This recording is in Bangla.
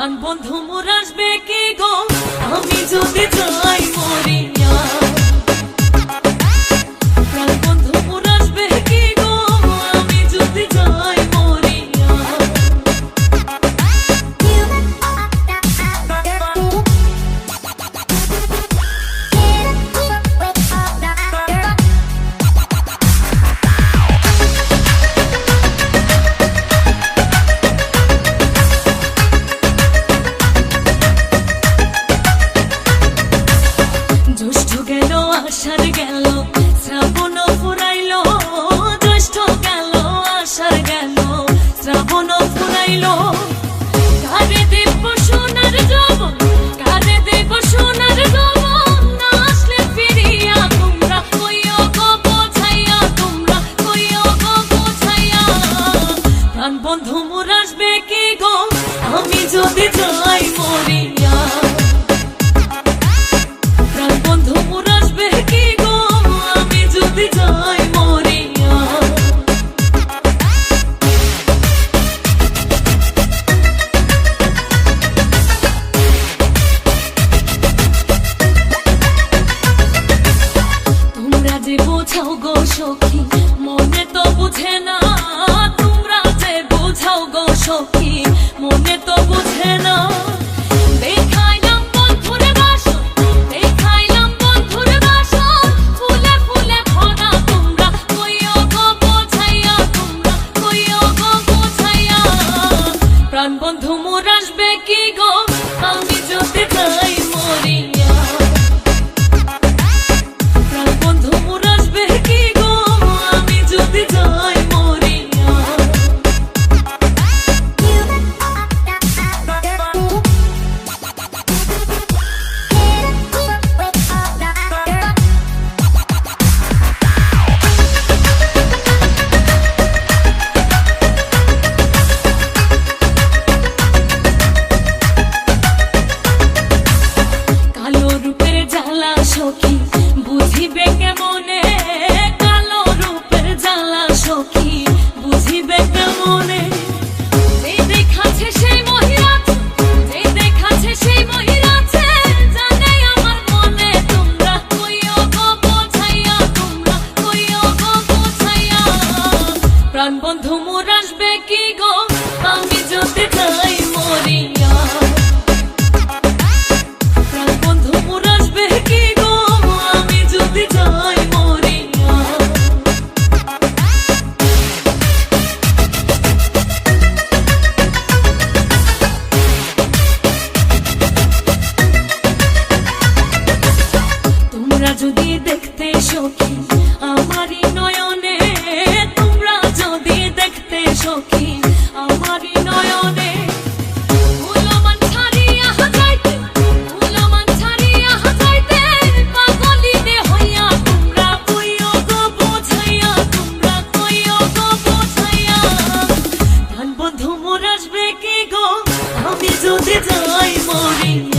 প্রাণ বন্ধু মোর আসবে কি গো আমি যদি যাই মরিয়া। প্রাণ বন্ধু মোর আসবে কি গো আমি যদি যাই মরিয়া। জ্যৈষ্ঠ গেল আষাঢ় গেল শ্রাবণ ফুরাইল, জ্যৈষ্ঠ গেল আষাঢ় গেল শ্রাবণ ফুরাইল। কারে দেব সোনার যৌবন, কারে দেব সোনার যৌবন, না আসলে ফিরিয়া তোমরা কইও গো বোঝাইয়া, তোমরা কইও গো বোঝাইয়া। প্রাণ বন্ধু মোর আসবে কি গো আমি যদি যাই মরিয়া। বোঝাও গো সখী মনে তো বুঝে না, তোমরা যে বোঝাও গো সখী মনে তো বুঝে না। দেখাইলাম বন্ধুর বাসন, দেখাইলাম বন্ধুর বাসন, ফুলে ফুলে ভরা, তোমরা কইও গো বোঝাইয়া, তোমরা কইও গো বোঝাইয়া। প্রাণ বন্ধু মোর আসবে কি গো আমি যদি যাই মরিয়া। সখী বুঝিবে কেমনে, কালো রূপের জ্বালা সখী বুঝিবে কেমনে। যে দেখাছে সেই মহিলাছে, যে দেখাছে সেই মহিলাছে, জানে আমার মনে, তোমরা কইও গো বোঝাইয়া, তোমরা কইও গো বোঝাইয়া। প্রাণ বন্ধু মোর আসবে কি গো আমি যদি যাই মরিয়া। যদি দেখতে সখী আমারই নয়নে, তোমরা যদি দেখতে সখী আমারই নয়নে, ফুলমান ছাড়িয়া যাইতে, ফুলমান ছাড়িয়া যাইতে, পাগলিনে হইয়া, তোমরা কইও গো বোঝাইয়া, তোমরা কইও গো বোঝাইয়া। প্রাণ বন্ধু মোর আসবে কি গো আমি যদি যাই মরিয়া।